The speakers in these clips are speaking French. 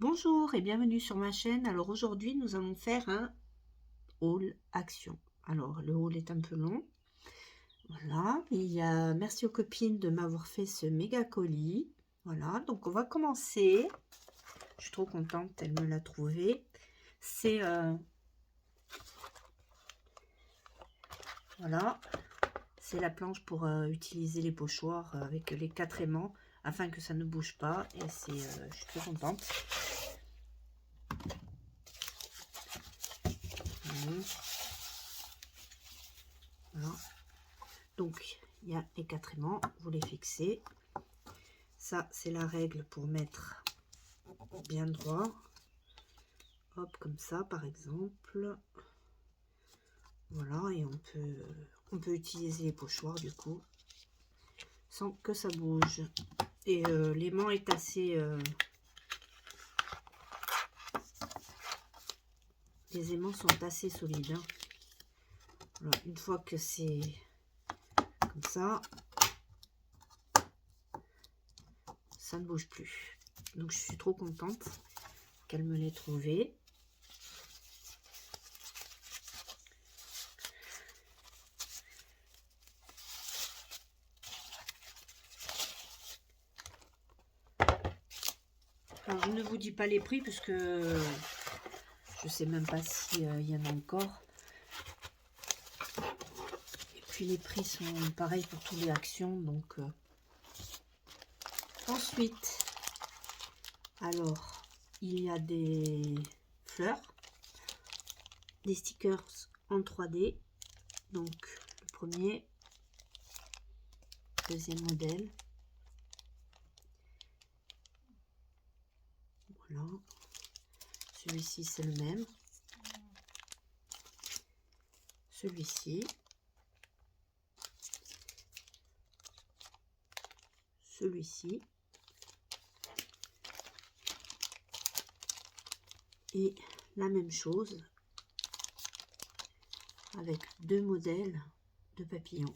Bonjour et bienvenue sur ma chaîne. Alors aujourd'hui nous allons faire un haul action. Alors le haul est un peu long. Voilà, merci aux copines de m'avoir fait ce méga colis. Voilà, donc on va commencer. Je suis trop contente, elle me l'a trouvé. C'est voilà, c'est la planche pour utiliser les pochoirs avec les 4 aimants afin que ça ne bouge pas. Et je suis très contente. Voilà. Donc, il y a les 4 aimants, vous les fixez. Ça, c'est la règle pour mettre bien droit. Hop, comme ça, par exemple. Voilà, et on peut utiliser les pochoirs, du coup, sans que ça bouge. Et l'aimant est assez... les aimants sont assez solides. Hein. Voilà, une fois que c'est comme ça ne bouge plus. Donc, je suis trop contente qu'elle me l'ait trouvé. Alors, je ne vous dis pas les prix puisque je sais même pas s'il y en a encore. Et puis les prix sont pareils pour toutes les actions. Donc ensuite, alors il y a des fleurs, des stickers en 3D. Donc le premier, deuxième modèle. Voilà. Celui-ci c'est le même. Celui-ci. Celui-ci. Et la même chose avec 2 modèles de papillons.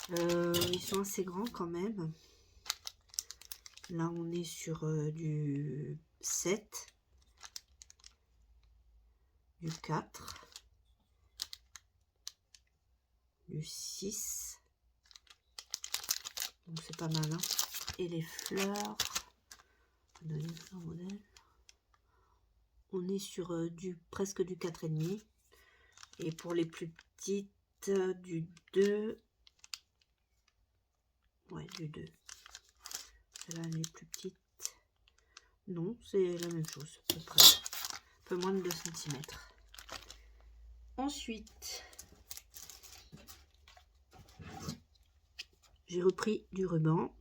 Ils sont assez grands quand même. Là, on est sur du 7, du 4, du 6. Donc, c'est pas mal. Hein. Et les fleurs, modèle. On est sur presque du 4,5. Et pour les plus petites, du 2. Ouais, du 2. Là, les plus petites. Non, c'est la même chose, à peu près. Un peu moins de 2 cm. Ensuite, j'ai repris du ruban.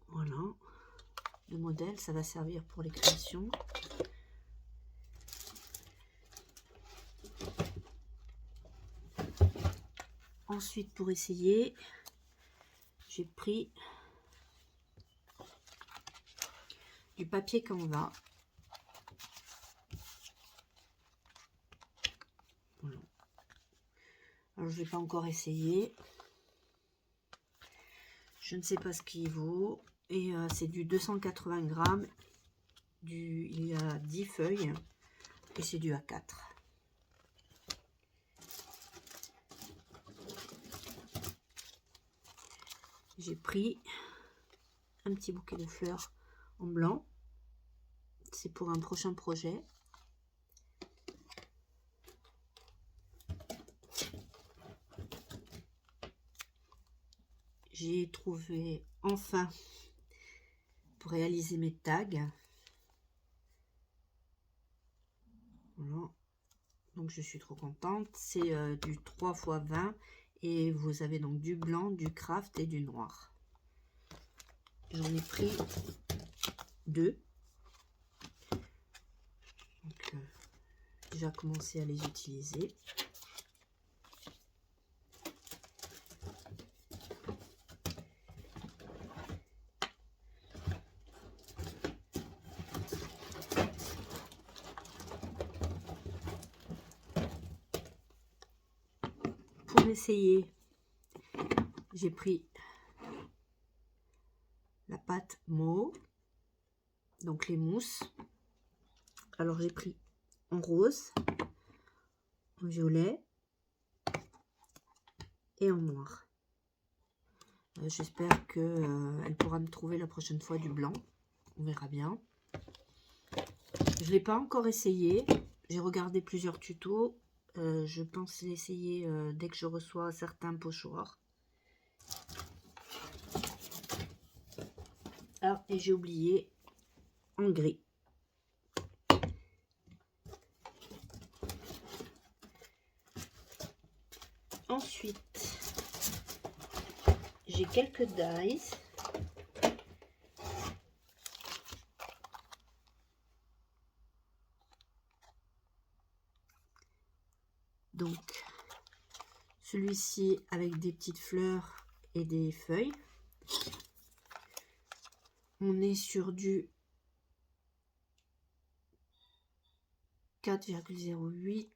Voilà. Le modèle, ça va servir pour les créations. Ensuite, pour essayer, j'ai pris du papier Canva. Voilà. Alors, je ne vais pas encore essayer. Je ne sais pas ce qu'il vaut. Et c'est du 280 grammes. Il y a 10 feuilles. Et c'est du A4. J'ai pris un petit bouquet de fleurs en blanc. C'est pour un prochain projet. J'ai trouvé enfin pour réaliser mes tags. Voilà. Donc je suis trop contente. C'est du 3 x 20 et vous avez donc du blanc, du craft et du noir. J'en ai pris 2. Donc déjà commencer à les utiliser. Pour essayer, j'ai pris la pâte mauve, donc les mousses. Alors j'ai pris en rose, en violet et en noir. J'espère que elle pourra me trouver la prochaine fois du blanc. On verra bien. Je ne l'ai pas encore essayé. J'ai regardé plusieurs tutos. Je pense l'essayer dès que je reçois certains pochoirs. Ah, et j'ai oublié en gris. Ensuite, j'ai quelques dies. Donc, celui-ci avec des petites fleurs et des feuilles. On est sur du 4,08.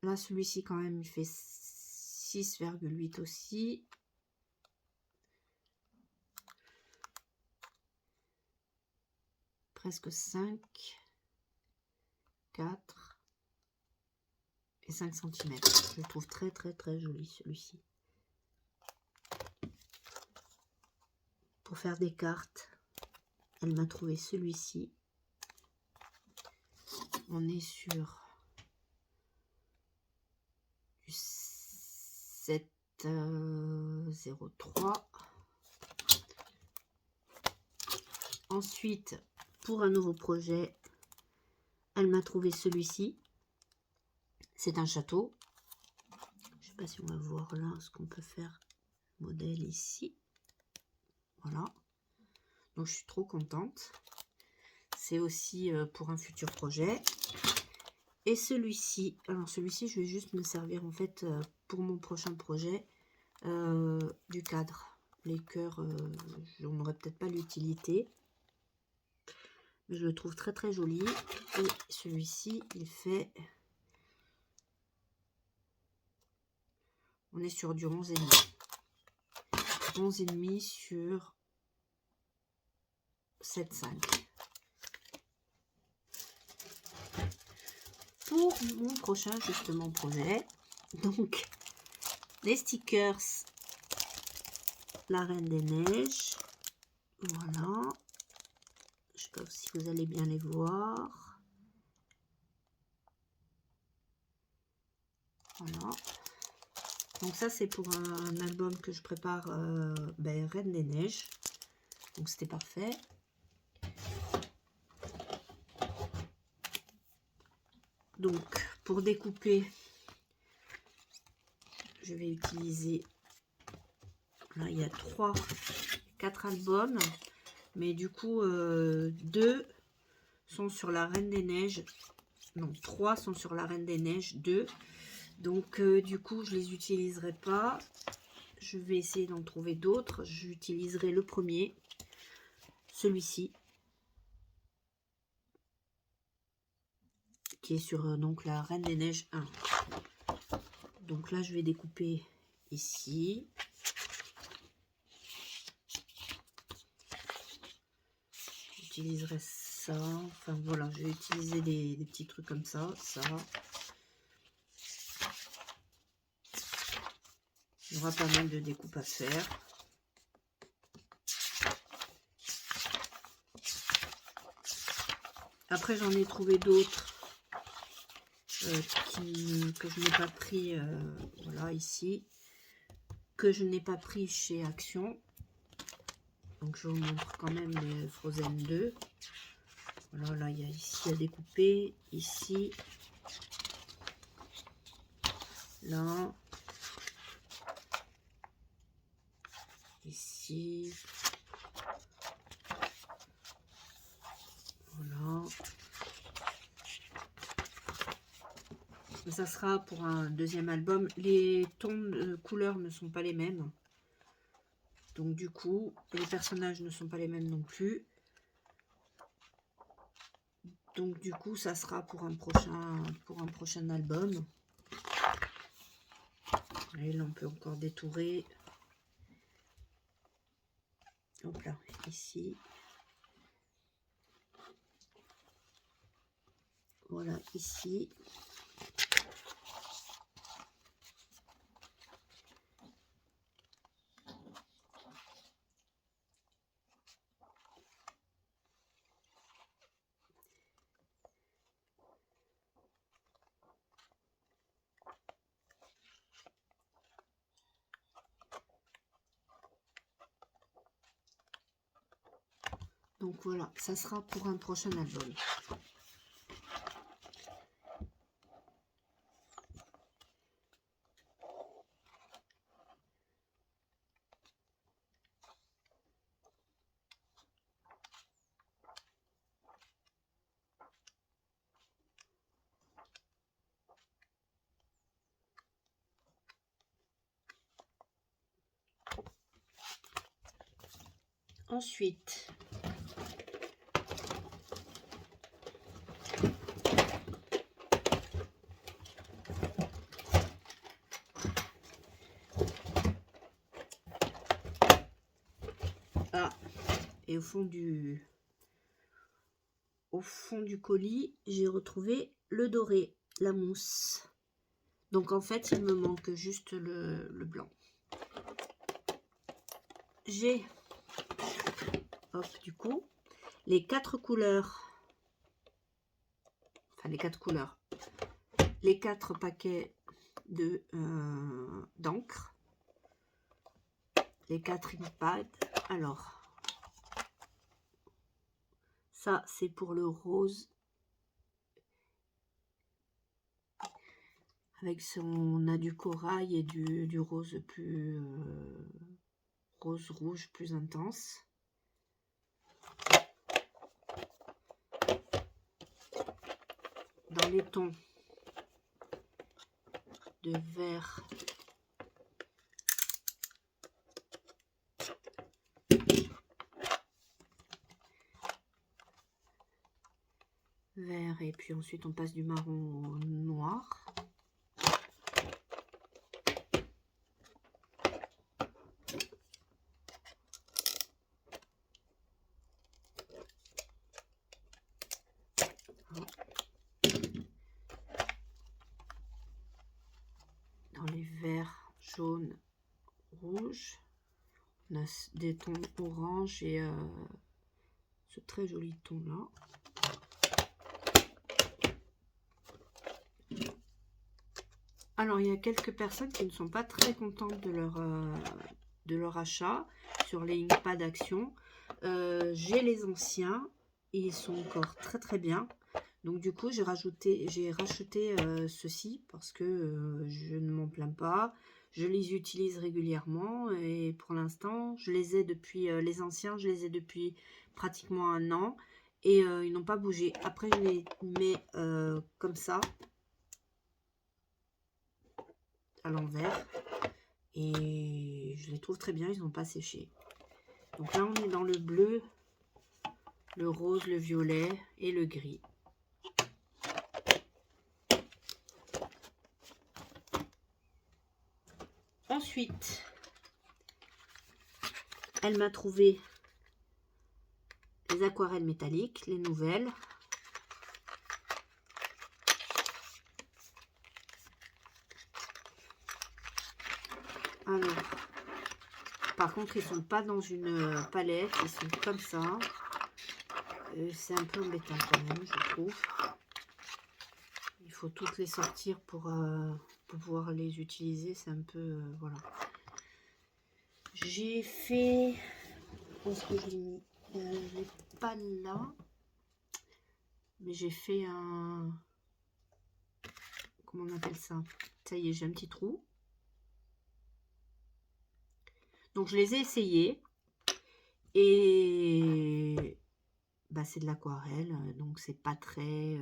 Là, celui-ci, quand même, il fait 6,8 aussi. Presque 5, 4 et 5 cm. Je le trouve très, très, très joli, celui-ci. Pour faire des cartes, elle m'a trouvé celui-ci. On est sur du 7,03. Ensuite, pour un nouveau projet, elle m'a trouvé celui-ci. C'est un château. Je sais pas si on va voir là ce qu'on peut faire. Modèle ici. Voilà. Donc je suis trop contente. C'est aussi pour un futur projet. Et celui-ci, alors celui-ci, je vais juste me servir en fait pour mon prochain projet du cadre. Les cœurs, j'en aurais peut-être pas l'utilité. Mais je le trouve très très joli. Et celui-ci, il fait... On est sur du 11,5. 11,5 sur 7,5. Pour mon prochain justement projet, donc les stickers La Reine des Neiges, voilà, je sais pas si vous allez bien les voir, voilà, donc ça c'est pour un album que je prépare, Reine des Neiges, donc c'était parfait. Donc pour découper, je vais utiliser, là il y a 4 albums, mais du coup 2 sont sur la Reine des Neiges, non 3 sont sur la Reine des Neiges, 2, donc du coup je les utiliserai pas, je vais essayer d'en trouver d'autres. J'utiliserai le premier, celui-ci, qui est sur donc la Reine des Neiges 1. Donc là je vais découper ici. J'utiliserai ça, enfin voilà, je vais utiliser des petits trucs comme ça, il y aura pas mal de découpes à faire. Après j'en ai trouvé d'autres que je n'ai pas pris, voilà ici, que je n'ai pas pris chez Action. Donc je vous montre quand même les Frozen 2. Voilà, là il y a ici à découper, ici, là, ici, voilà. Ça sera pour un deuxième album. Les tons de couleurs ne sont pas les mêmes. Donc du coup, les personnages ne sont pas les mêmes non plus. Donc du coup, ça sera pour un prochain album. Et là, on peut encore détourer. Hop là, ici. Voilà, ici. Donc voilà, ça sera pour un prochain album. Ensuite, et au fond du colis, j'ai retrouvé le doré, la mousse. Donc en fait, il me manque juste le blanc. J'ai, du coup, les 4 couleurs, enfin les 4 couleurs, les 4 paquets de d'encre, les 4 inkpads. Alors, ça c'est pour le rose, avec on a du corail et du rose plus rose rouge plus intense. Dans les tons de vert et puis ensuite on passe du marron au noir. Dans les verts, jaunes, rouges, on a des tons orange et ce très joli ton là. Alors il y a quelques personnes qui ne sont pas très contentes de leur achat sur les inkpads Action. J'ai les anciens, ils sont encore très très bien. Donc du coup j'ai racheté ceux-ci parce que je ne m'en plains pas. Je les utilise régulièrement et pour l'instant je les ai depuis les anciens, je les ai depuis pratiquement 1 an et ils n'ont pas bougé. Après je les mets comme ça à l'envers et je les trouve très bien, ils n'ont pas séché. Donc là on est dans le bleu, le rose, le violet et le gris. Ensuite, elle m'a trouvé les aquarelles métalliques, les nouvelles. Alors, par contre, ils sont pas dans une palette, ils sont comme ça. C'est un peu embêtant quand même, je trouve. Il faut toutes les sortir pour pouvoir les utiliser. C'est un peu, voilà. J'ai fait... Où est-ce que je l'ai mis? Je l'ai pas là. Mais j'ai fait un... Comment on appelle ça? Ça y est, j'ai un petit trou. Donc je les ai essayés et bah, c'est de l'aquarelle, donc c'est pas très...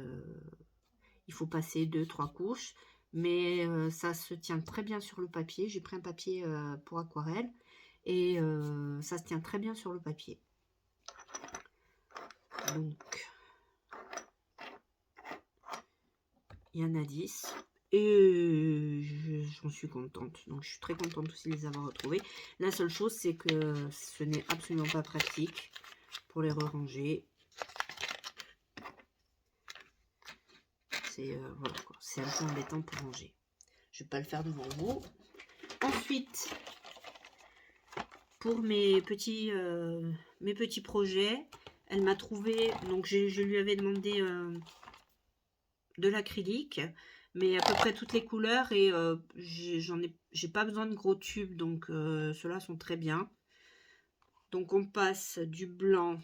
il faut passer 2-3 couches, mais ça se tient très bien sur le papier. J'ai pris un papier pour aquarelle et ça se tient très bien sur le papier. Donc il y en a 10 Et j'en suis contente. Donc je suis très contente aussi de les avoir retrouvés. La seule chose, c'est que ce n'est absolument pas pratique pour les ranger. C'est voilà, c'est un peu embêtant pour ranger. Je vais pas le faire devant vous. Ensuite, pour mes petits projets, elle m'a trouvé, donc je lui avais demandé de l'acrylique, mais à peu près toutes les couleurs, et j'ai pas besoin de gros tubes, donc ceux-là sont très bien. Donc on passe du blanc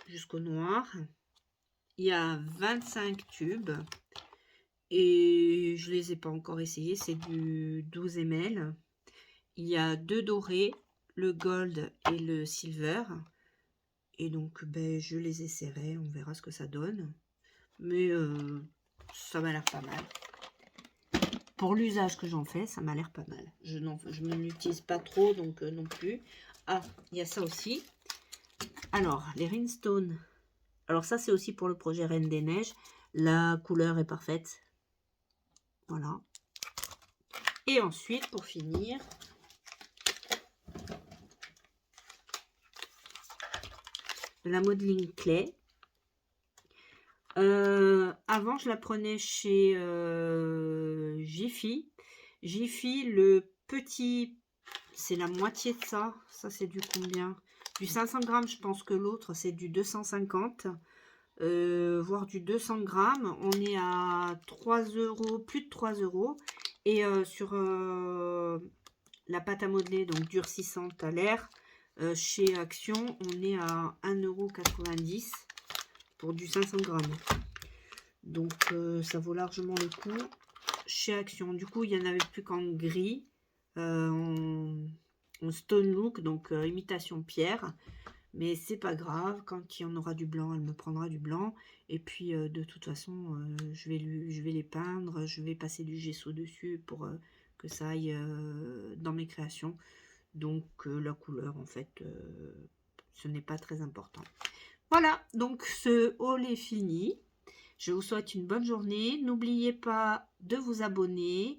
jusqu'au noir. Il y a 25 tubes et je les ai pas encore essayés, c'est du 12 ml. Il y a 2 dorés, le gold et le silver. Et donc ben, je les essaierai, on verra ce que ça donne. Mais ça m'a l'air pas mal. Pour l'usage que j'en fais, ça m'a l'air pas mal. Je ne l'utilise pas trop, donc non plus. Ah, il y a ça aussi. Alors, les Rhinestone. Alors ça, c'est aussi pour le projet Reine des Neiges. La couleur est parfaite. Voilà. Et ensuite, pour finir, de la modeling clay. Avant, je la prenais chez Jiffy. Jiffy, le petit, c'est la moitié de ça. Ça, c'est du combien? Du 500 grammes, je pense que l'autre, c'est du 250. Voire du 200 grammes. On est à 3 €, plus de 3 €. Et sur la pâte à modeler, donc durcissante à l'air, chez Action, on est à 1,90 € pour du 500 grammes. Donc ça vaut largement le coup chez Action. Du coup, il n'y en avait plus qu'en gris, en stone look, donc imitation pierre. Mais c'est pas grave, quand il y en aura du blanc, elle me prendra du blanc. Et puis de toute façon, je vais les peindre, je vais passer du gesso dessus pour que ça aille dans mes créations. Donc la couleur, en fait, ce n'est pas très important. Voilà, donc ce haul est fini. Je vous souhaite une bonne journée. N'oubliez pas de vous abonner